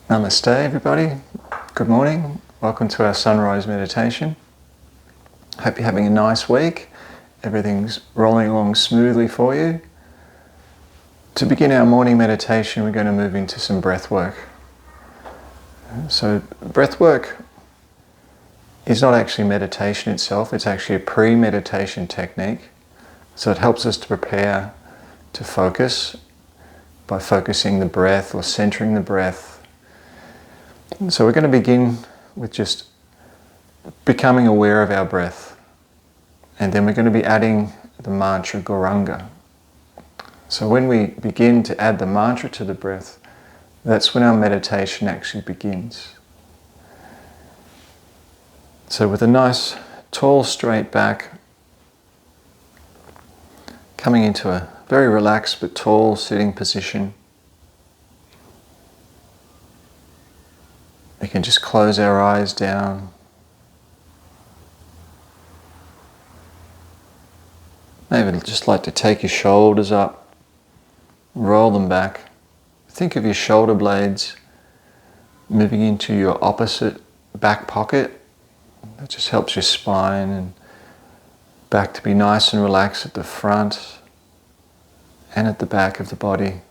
Namaste everybody, good morning, welcome to our sunrise meditation. Hope you're having a nice week, everything's rolling along smoothly for you. To begin our morning meditation, we're going to move into some breath work. So breath work is not actually meditation itself, it's actually a pre-meditation technique. So it helps us to prepare to focus by focusing the breath or centering the breath. So we're going to begin with just becoming aware of our breath, and then we're going to be adding the mantra Gauranga. So when we begin to add the mantra to the breath, that's when our meditation actually begins. So with a nice tall straight back, coming into a very relaxed but tall sitting position, we can just close our eyes down. Maybe just like to take your shoulders up, roll them back. Think of your shoulder blades moving into your opposite back pocket. That just helps your spine and back to be nice and relaxed at the front and at the back of the body.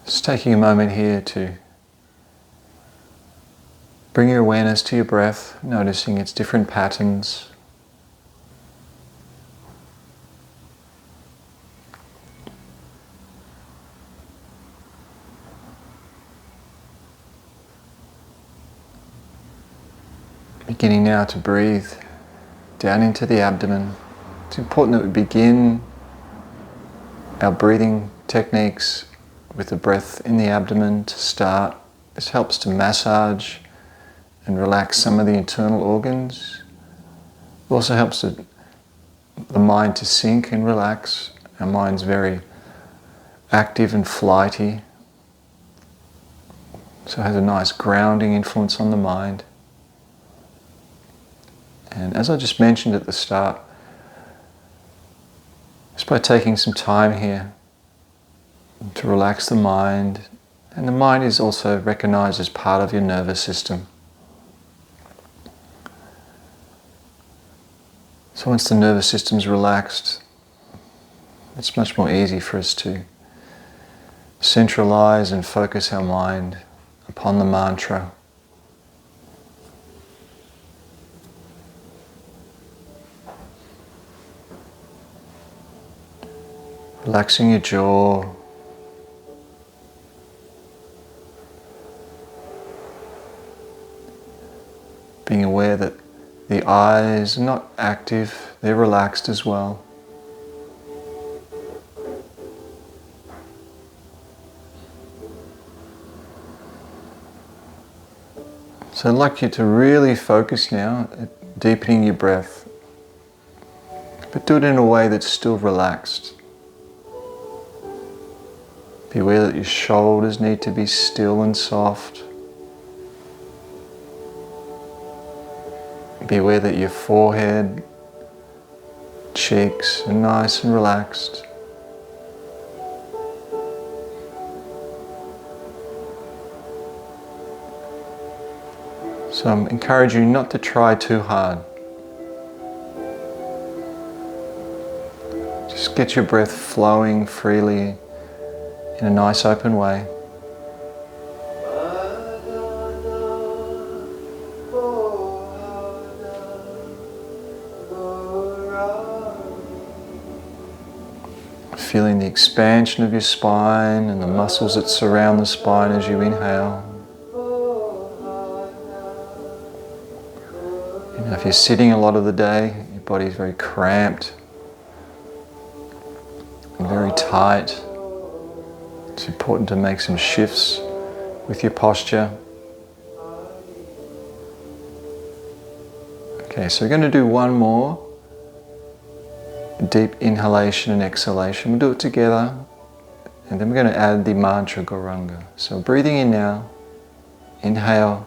Just taking a moment here to bring your awareness to your breath, noticing its different patterns. Beginning now to breathe down into the abdomen. It's important that we begin our breathing techniques with the breath in the abdomen to start. This helps to massage and relax some of the internal organs. It also helps the mind to sink and relax. Our mind's very active and flighty, so it has a nice grounding influence on the mind. And as I just mentioned at the start, just by taking some time here to relax the mind, and the mind is also recognized as part of your nervous system. So once the nervous system is relaxed, it's much more easy for us to centralize and focus our mind upon the mantra. Relaxing your jaw. Being aware that the eyes are not active, they're relaxed as well. So I'd like you to really focus now at deepening your breath, but do it in a way that's still relaxed. Be aware that your shoulders need to be still and soft. Be aware that your forehead, cheeks are nice and relaxed. So I'm encouraging you not to try too hard. Just get your breath flowing freely in a nice open way. Feeling the expansion of your spine and the muscles that surround the spine as you inhale. You know, if you're sitting a lot of the day, your body's very cramped and very tight. It's important to make some shifts with your posture. Okay, so we're going to do one more deep inhalation and exhalation. We'll do it together, and then we're going to add the mantra Gauranga. So breathing in now, inhale.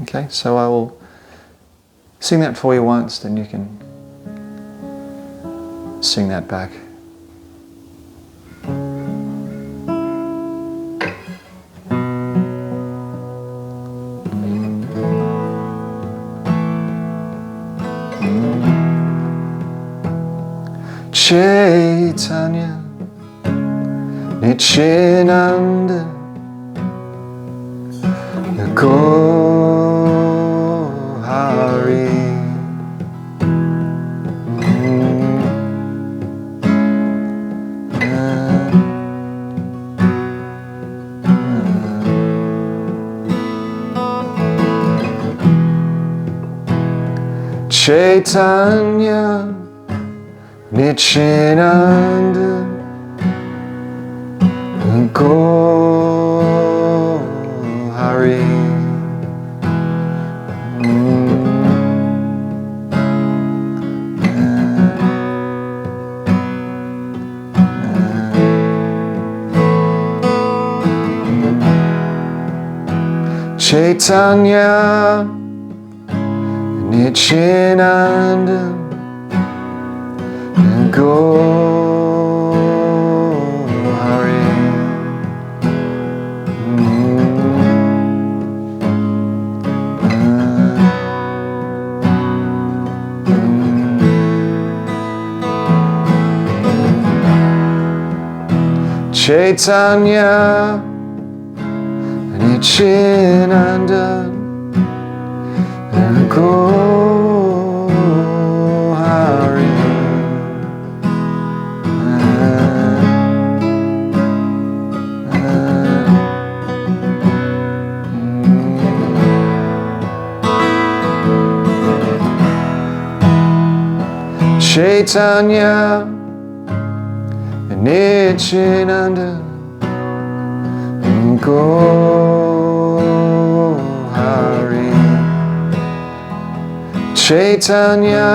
Okay, so I will sing that for you once, then you can sing that back. Chaitanya Nityananda Hari Chaitanya Nityananda Hari Chaitanya Nityananda Hari Chaitanya Nityananda Hari Chaitanya Nityananda Hari Chaitanya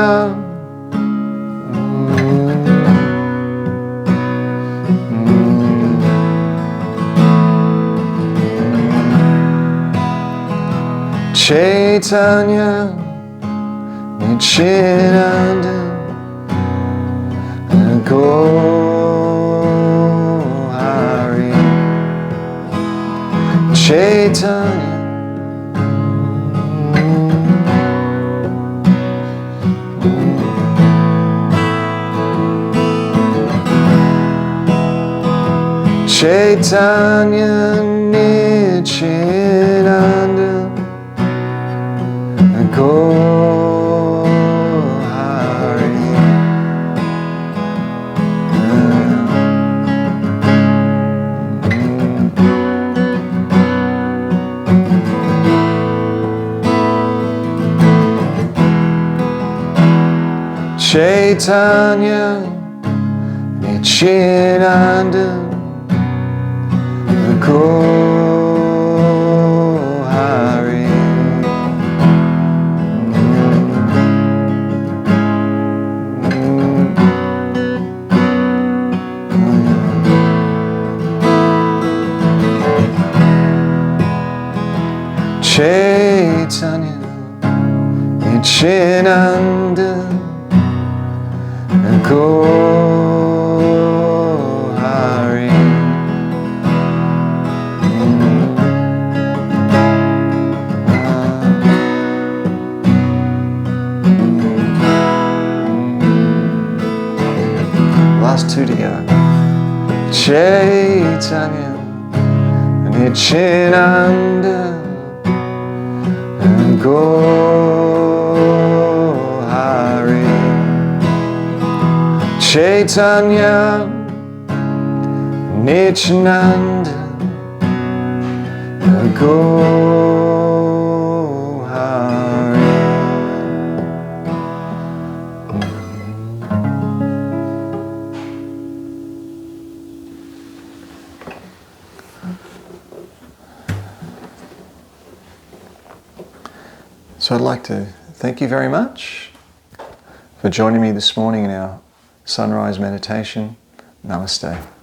Chaitanya Nityananda Hari Chaitanya Chaitanya Nityananda Hari Chaitanya Nityananda Hari Chaitanya Nityananda Hari Last two together. Chaitanya Nityananda Hari Chaitanya Nityananda Hari. So I'd like to thank you very much for joining me this morning in our sunrise meditation. Namaste.